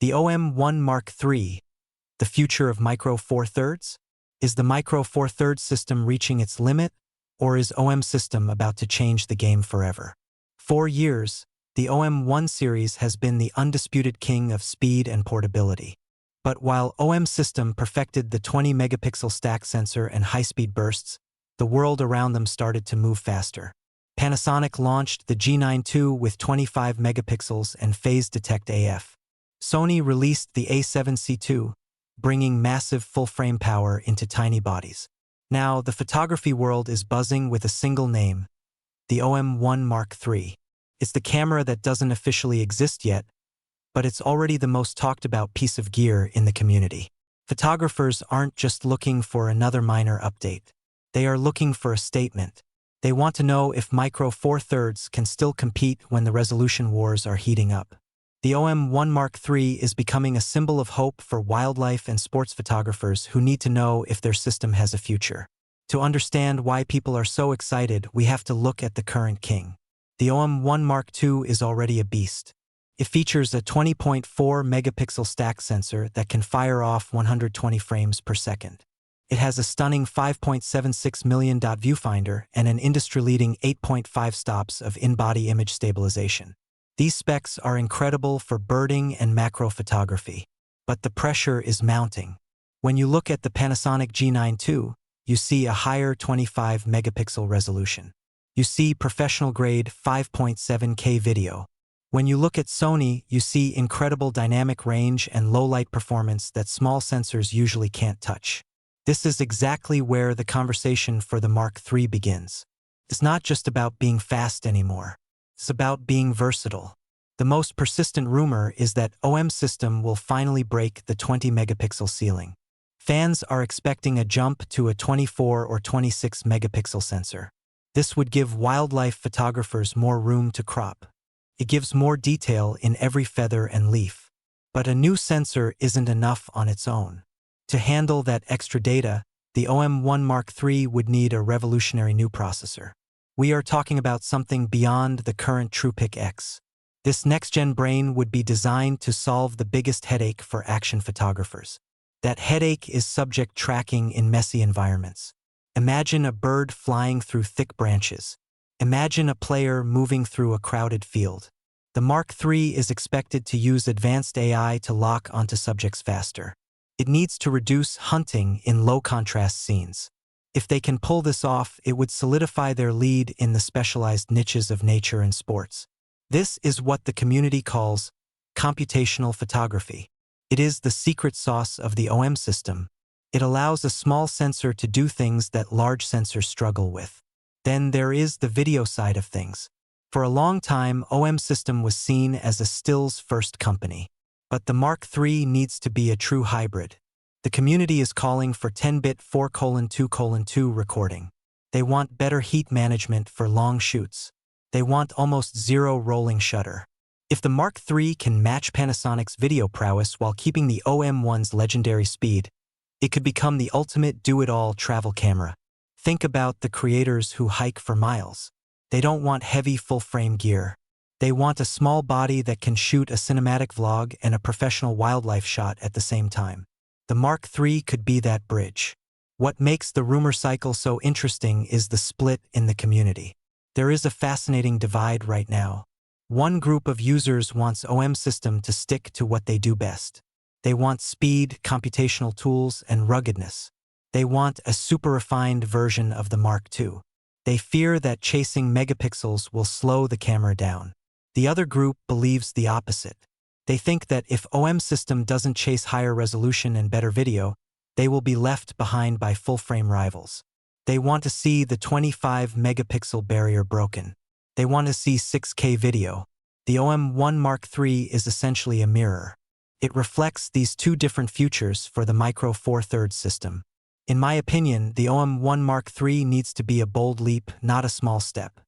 The OM1 Mark III, the future of Micro Four Thirds? Is the Micro Four Thirds system reaching its limit, or is OM system about to change the game forever? For years, the OM1 series has been the undisputed king of speed and portability. But while OM system perfected the 20-megapixel stack sensor and high-speed bursts, the world around them started to move faster. Panasonic launched the G9 II with 25 megapixels and phase detect AF. Sony released the A7C II, bringing massive full-frame power into tiny bodies. Now, the photography world is buzzing with a single name, the OM1 Mark III. It's the camera that doesn't officially exist yet, but it's already the most talked about piece of gear in the community. Photographers aren't just looking for another minor update. They are looking for a statement. They want to know if Micro Four Thirds can still compete when the resolution wars are heating up. The OM1 Mark III is becoming a symbol of hope for wildlife and sports photographers who need to know if their system has a future. To understand why people are so excited, we have to look at the current king. The OM1 Mark II is already a beast. It features a 20.4 megapixel stack sensor that can fire off 120 frames per second. It has a stunning 5.76 million dot viewfinder and an industry-leading 8.5 stops of in-body image stabilization. These specs are incredible for birding and macro photography, but the pressure is mounting. When you look at the Panasonic G9 II, you see a higher 25 megapixel resolution. You see professional-grade 5.7K video. When you look at Sony, you see incredible dynamic range and low-light performance that small sensors usually can't touch. This is exactly where the conversation for the Mark III begins. It's not just about being fast anymore. It's about being versatile. The most persistent rumor is that OM system will finally break the 20-megapixel ceiling. Fans are expecting a jump to a 24 or 26 megapixel sensor. This would give wildlife photographers more room to crop. It gives more detail in every feather and leaf. But a new sensor isn't enough on its own. To handle that extra data, the OM1 Mark III would need a revolutionary new processor. We are talking about something beyond the current TruePic X. This next-gen brain would be designed to solve the biggest headache for action photographers. That headache is subject tracking in messy environments. Imagine a bird flying through thick branches. Imagine a player moving through a crowded field. The Mark III is expected to use advanced AI to lock onto subjects faster. It needs to reduce hunting in low-contrast scenes. If they can pull this off, it would solidify their lead in the specialized niches of nature and sports. This is what the community calls computational photography. It is the secret sauce of the OM system. It allows a small sensor to do things that large sensors struggle with. Then there is the video side of things. For a long time, OM system was seen as a stills-first company. But the Mark III needs to be a true hybrid. The community is calling for 10-bit 4:2:2 recording. They want better heat management for long shoots. They want almost zero rolling shutter. If the Mark III can match Panasonic's video prowess while keeping the OM1's legendary speed, it could become the ultimate do-it-all travel camera. Think about the creators who hike for miles. They don't want heavy full-frame gear. They want a small body that can shoot a cinematic vlog and a professional wildlife shot at the same time. The Mark III could be that bridge. What makes the rumor cycle so interesting is the split in the community. There is a fascinating divide right now. One group of users wants OM system to stick to what they do best. They want speed, computational tools, and ruggedness. They want a super-refined version of the Mark II. They fear that chasing megapixels will slow the camera down. The other group believes the opposite. They think that if OM system doesn't chase higher resolution and better video, they will be left behind by full-frame rivals. They want to see the 25-megapixel barrier broken. They want to see 6K video. The OM1 Mark III is essentially a mirror. It reflects these two different futures for the Micro Four Thirds system. In my opinion, the OM1 Mark III needs to be a bold leap, not a small step.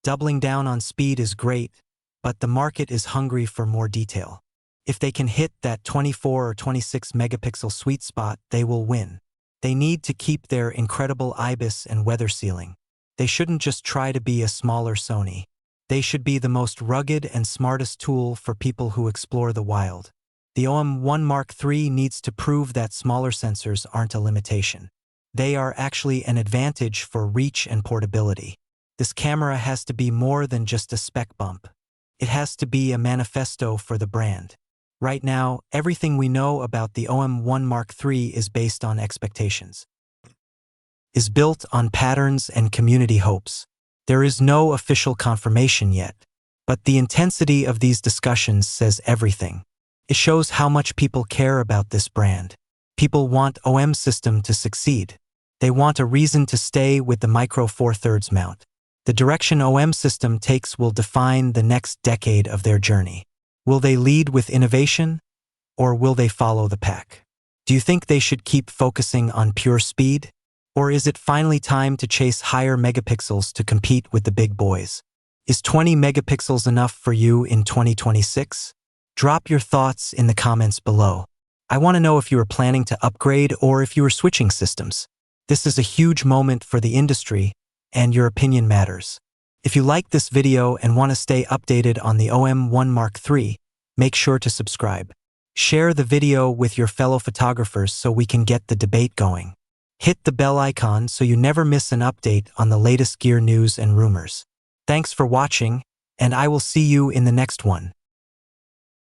Doubling down on speed is great, but the market is hungry for more detail. If they can hit that 24 or 26 megapixel sweet spot, they will win. They need to keep their incredible IBIS and weather sealing. They shouldn't just try to be a smaller Sony. They should be the most rugged and smartest tool for people who explore the wild. The OM1 Mark III needs to prove that smaller sensors aren't a limitation. They are actually an advantage for reach and portability. This camera has to be more than just a spec bump. It has to be a manifesto for the brand. Right now, everything we know about the OM1 Mark III is based on expectations. Is built on patterns and community hopes. There is no official confirmation yet, but the intensity of these discussions says everything. It shows how much people care about this brand. People want OM system to succeed. They want a reason to stay with the Micro Four Thirds mount. The direction OM system takes will define the next decade of their journey. Will they lead with innovation, or will they follow the pack? Do you think they should keep focusing on pure speed? Or is it finally time to chase higher megapixels to compete with the big boys? Is 20 megapixels enough for you in 2026? Drop your thoughts in the comments below. I want to know if you are planning to upgrade or if you are switching systems. This is a huge moment for the industry, and your opinion matters. If you like this video and want to stay updated on the OM1 Mark III, make sure to subscribe. Share the video with your fellow photographers so we can get the debate going. Hit the bell icon so you never miss an update on the latest gear news and rumors. Thanks for watching, and I will see you in the next one.